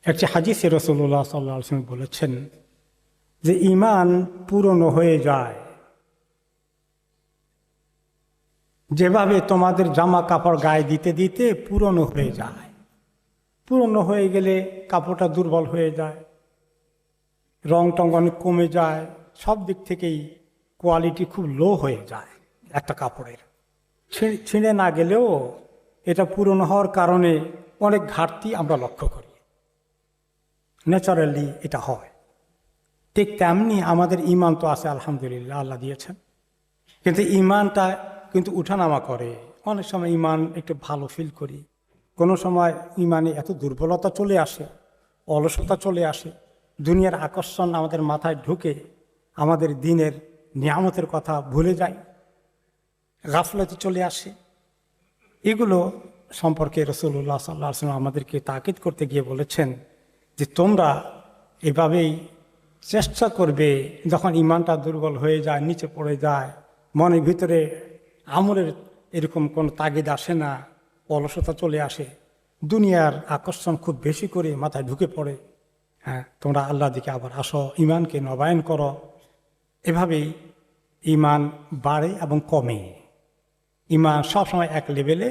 একটি হাদিসে রাসূলুল্লাহ সাল্লাল্লাহু আলাইহি ওয়াসাল্লাম বলেছেন যে ঈমান পূর্ণ হয়ে যায় যেভাবে তোমাদের জামা কাপড় গায়ে দিতে দিতে পুরনো হয়ে যায়। পুরনো হয়ে গেলে কাপড়টা দুর্বল হয়ে যায়, রং টং অনেক কমে যায়, সব দিক থেকেই কোয়ালিটি খুব লো হয়ে যায় একটা কাপড়ের। ছিঁড়ে না গেলেও এটা পুরনো হওয়ার কারণে অনেক ঘাটতি আমরা লক্ষ্য করি, ন্যাচারালি এটা হয়। ঠিক তেমনি আমাদের ঈমান তো আছে, আলহামদুলিল্লাহ, আল্লাহ দিয়েছেন, কিন্তু ঈমানটা কিন্তু উঠানামা করে। অনেক সময় ঈমান একটু ভালো ফিল করি, কোনো সময় ঈমানে এত দুর্বলতা চলে আসে, অলসতা চলে আসে, দুনিয়ার আকর্ষণ আমাদের মাথায় ঢুকে আমাদের দিনের নিয়ামতের কথা ভুলে যাই, গাফলতে চলে আসে। এগুলো সম্পর্কে রাসূলুল্লাহ সাল্লাল্লাহু আলাইহি ওয়াসাল্লাম আমাদেরকে তাকিদ করতে গিয়ে বলেছেন যে তোমরা এভাবেই চেষ্টা করবে, যখন ঈমানটা দুর্বল হয়ে যায়, নিচে পড়ে যায়, মনের ভিতরে আমলের এরকম কোনো তাগিদ আসে না, অলসতা চলে আসে, দুনিয়ার আকর্ষণ খুব বেশি করে মাথায় ঢুকে পড়ে, হ্যাঁ, তোমরা আল্লাহর দিকে আবার আসো, ঈমানকে নবায়ন করো। এভাবেই ঈমান বাড়ে এবং কমে। ঈমান সবসময় এক লেভেলে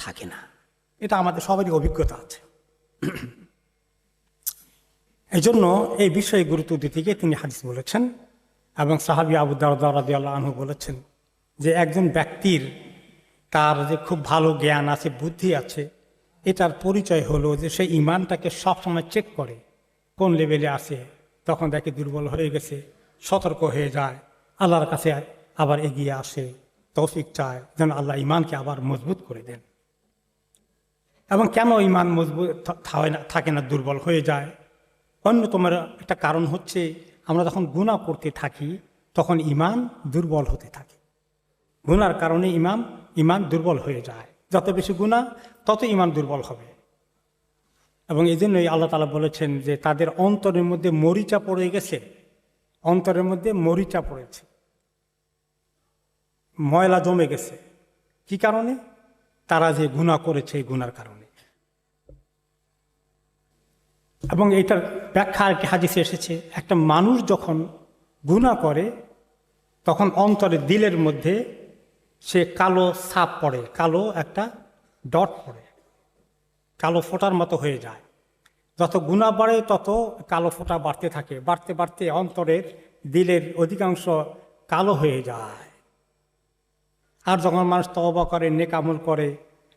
থাকে না, এটা আমাদের সবারই অভিজ্ঞতা আছে। এই জন্য এই বিষয়ে গুরুত্ব দিতে গিয়ে তিনি হাদিস বলেছেন, এবং সাহাবী আবু দারদা রাদিয়াল্লাহু আনহু বলেছেন যে একজন ব্যক্তির তার যে খুব ভালো জ্ঞান আছে, বুদ্ধি আছে, এটার পরিচয় হলো যে সে ঈমানটাকে সবসময় চেক করে কোন লেভেলে আছে। তখন দেখে দুর্বল হয়ে গেছে, সতর্ক হয়ে যায়, আল্লাহর কাছে আবার এগিয়ে আসে, তৌফিক চায় যেন আল্লাহ ঈমানকে আবার মজবুত করে দেন। এবং কেন ঈমান মজবুত থাকে না, দুর্বল হয়ে যায়? অন্যতম একটা কারণ হচ্ছে আমরা যখন গুনাহ করতে থাকি তখন ঈমান দুর্বল হতে থাকে। গুনার কারণে ঈমান দুর্বল হয়ে যায়। যত বেশি গুনাহ তত ঈমান দুর্বল হবে। এবং এই জন্যই আল্লাহ তাআলা বলেছেন যে তাদের অন্তরের মধ্যে মরিচা পড়ে গেছে, অন্তরের মধ্যে মরিচা পড়েছে, ময়লা জমে গেছে। কি কারণে? তারা যে গুনাহ করেছে এই গুনার কারণে। এবং এইটার ব্যাখ্যা আর কি হাদিসে এসেছে, একটা মানুষ যখন গুনাহ করে তখন অন্তরের দিলের মধ্যে সে কালো ছাপ পড়ে, কালো একটা ডট পড়ে, কালো ফোঁটার মতো হয়ে যায়। যত গুনাহ বাড়ে তত কালো ফোঁটা বাড়তে থাকে, বাড়তে বাড়তে অন্তরের দিলের অধিকাংশ কালো হয়ে যায়। আর যখন মানুষ তওবা করে, নেক আমল করে,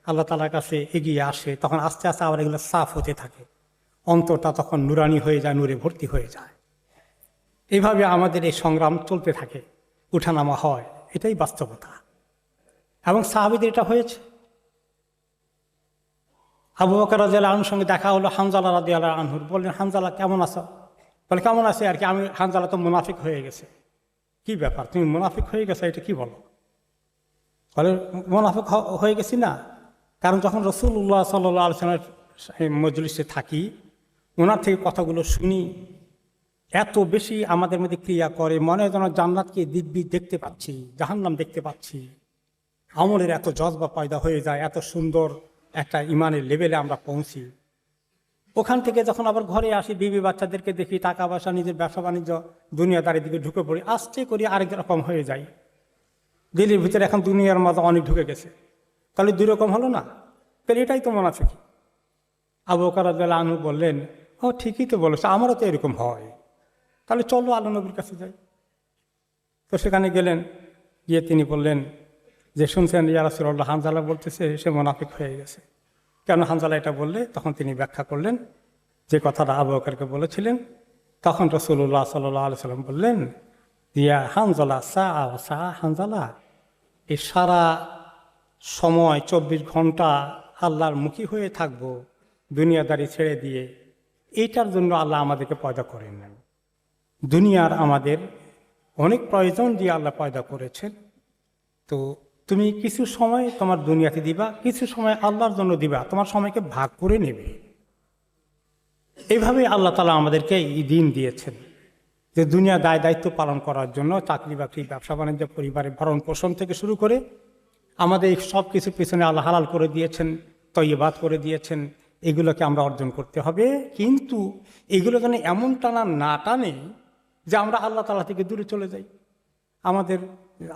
আল্লাহ তাআলার কাছে এগিয়ে আসে, তখন আস্তে আস্তে আবার এগুলো সাফ হতে থাকে, অন্তরটা তখন নুরানি হয়ে যায়, নূরে ভর্তি হয়ে যায়। এইভাবে আমাদের এই সংগ্রাম চলতে থাকে, উঠানামা হয়, এটাই বাস্তবতা। এবং সাহাবীদের এটা হয়েছে। আবু বকর রাদিয়াল্লাহু আনহুর সঙ্গে দেখা হলো হানজালা রাদিয়াল্লাহু আনহুর। বললেন, হানজালা কেমন আছো? বলে, কেমন আছে আর কি, আমি হানজালা তো মুনাফিক হয়ে গেছে। কি ব্যাপার, তুমি মুনাফিক হয়ে গেছো, এটা কি বলো? বলে, মুনাফিক হয়ে গেছি না, কারণ যখন রাসূলুল্লাহ সাল্লাল্লাহু আলাইহি ওয়াসাল্লামের মজলিসে থাকি, ওনার থেকে কথাগুলো শুনি, এত বেশি আমাদের মধ্যে ক্রিয়া করে, মনে হয় যেন জান্নাতকে দিব্যি দেখতে পাচ্ছি, জাহান্নাম দেখতে পাচ্ছি। আমলের এত জজবা পয়দা হয়ে যায়, এত সুন্দর একটা ইমানের লেভেলে আমরা পৌঁছি। ওখান থেকে যখন আবার ঘরে আসি, বিবি বাচ্চাদেরকে দেখি, টাকা পয়সা, নিজের ব্যবসা বাণিজ্য, দুনিয়াদারির দিকে ঢুকে পড়ি, আস্তে করে আরেক রকম হয়ে যায়। দিলের ভিতরে এখন দুনিয়ার মতো অনেক ঢুকে গেছে, তাহলে দুই রকম হলো না? তাহলে এটাই তো মুনাফিকি। আবু বকর রাদিয়াল্লাহু আনহু বললেন, ও ঠিকই তো বলেছে, আমারও তো এরকম হয়, তাহলে চলো আল্লাহ নবীর কাছে যাই। তো সেখানে গেলেন, গিয়ে তিনি বললেন যে, শুনছেন ইয়া রাসূলুল্লাহ, হানজালা বলতেছে সে মুনাফিক হয়ে গেছে। কেন হানজালা এটা বললে? তখন তিনি ব্যাখ্যা করলেন যে কথাটা আবু বকরকে বলেছিলেন। তখন রাসূলুল্লাহ সাল্লাল্লাহু আলাইহি ওয়াসাল্লাম বললেন, ইয়া হানজালা সা হানজালা, এই সারা সময় 24 ঘন্টা আল্লাহর মুখী হয়ে থাকবো, দুনিয়াদারি ছেড়ে দিয়ে, এইটার জন্য আল্লাহ আমাদেরকে পয়দা করেন না। দুনিয়ার আমাদের অনেক প্রয়োজন দিয়ে আল্লাহ পয়দা করেছেন। তো তুমি কিছু সময় তোমার দুনিয়াতে দিবা, কিছু সময় আল্লাহর জন্য দিবা, তোমার সময়কে ভাগ করে নেবে। এইভাবে আল্লাহ তাআলা আমাদেরকে এই দিন দিয়েছেন যে দুনিয়া দায় দায়িত্ব পালন করার জন্য, চাকরি বাকরি, ব্যবসা বাণিজ্য, পরিবারের ভরণ পোষণ থেকে শুরু করে আমাদের সব কিছুর পিছনে আল্লাহ হালাল করে দিয়েছেন, তয়্যিবাত করে দিয়েছেন, এগুলোকে আমরা অর্জন করতে হবে। কিন্তু এগুলো যেন এমন টানা না টানে যে আমরা আল্লাহ তাআলা থেকে দূরে চলে যাই। আমাদের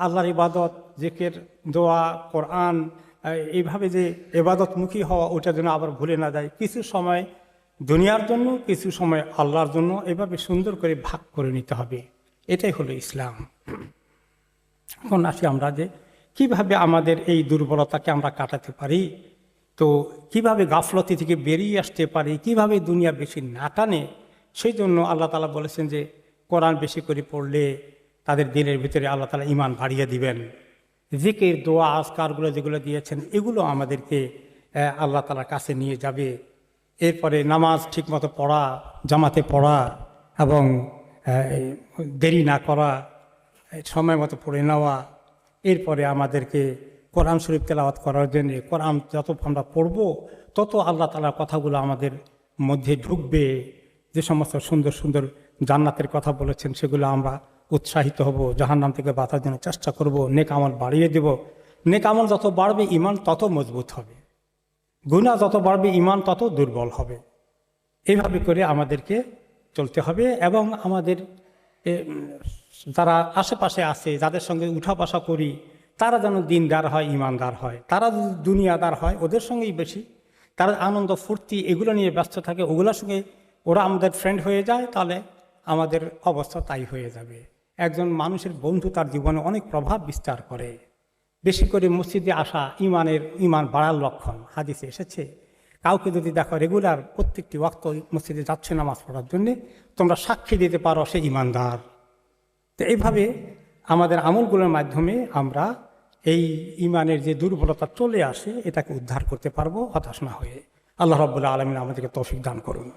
আল্লাহর ইবাদত, জিকির, দোয়া, কোরআন, এইভাবে যে ইবাদতমুখী হওয়া, ওটা যেন আবার ভুলে না যায়। কিছু সময় দুনিয়ার জন্য, কিছু সময় আল্লাহর জন্য, এভাবে সুন্দর করে ভাগ করে নিতে হবে। এটাই হলো ইসলাম। এখন আসি আমরা যে কিভাবে আমাদের এই দুর্বলতাকে আমরা কাটাতে পারি, তো কিভাবে গাফলতি থেকে বেরিয়ে আসতে পারি, কিভাবে দুনিয়া বেশি না টানে। সেই জন্য আল্লাহ তাআলা বলেছেন যে কোরআন বেশি করে পড়লে তাদের দিলের ভিতরে আল্লাহ তাআলা ঈমান বাড়িয়ে দিবেন। জিকির, দোয়া, আজকারগুলো যেগুলো দিয়েছেন, এগুলো আমাদেরকে আল্লাহ তাআলার কাছে নিয়ে যাবে। এরপরে নামাজ ঠিকমতো পড়া, জামাতে পড়া এবং দেরি না করা, সময় মতো পড়ে নেওয়া। এরপরে আমাদেরকে কোরআন শরীফ তেলাওয়াত করার জন্য, কোরআন যত আমরা পড়ব তত আল্লাহ তাআলার কথাগুলো আমাদের মধ্যে ঢুকবে। যে সমস্ত সুন্দর সুন্দর জান্নাতের কথা বলেছেন সেগুলো আমরা উৎসাহিত হব, জাহান্নাম থেকে বাঁচার জন্য চেষ্টা করব, নেক আমল বাড়িয়ে দেব। নেক আমল যত বাড়বে ঈমান তত মজবুত হবে, গুনাহ যত বাড়বে ঈমান তত দুর্বল হবে। এইভাবে করে আমাদেরকে চলতে হবে। এবং আমাদের যারা আশেপাশে আছে, যাদের সঙ্গে উঠা বসা করি, তারা যেন দিনদার হয়, ইমানদার হয়। তারা যদি দুনিয়াদার হয়, ওদের সঙ্গেই বেশি তারা আনন্দ ফুর্তি এগুলো নিয়ে ব্যস্ত থাকে, ওগুলোর সঙ্গে ওরা আমাদের ফ্রেন্ড হয়ে যায়, তাহলে আমাদের অবস্থা তাই হয়ে যাবে। একজন মানুষের বন্ধু তার জীবনে অনেক প্রভাব বিস্তার করে। বেশি করে মসজিদে আসা ঈমান বাড়ার লক্ষণ, হাদিসে এসেছে। কাউকে যদি দেখো রেগুলার প্রত্যেকটি ওয়াক্ত মসজিদে যাচ্ছে নামাজ পড়ার জন্যে, তোমরা সাক্ষী দিতে পারো সে ঈমানদার। তো এইভাবে আমাদের আমলগুলোর মাধ্যমে আমরা এই ঈমানের যে দুর্বলতা চলে আসে, এটাকে উদ্ধার করতে পারবো হতাশ না হয়ে। আল্লাহ রাব্বুল আলামিন আমাদেরকে তৌফিক দান করুন।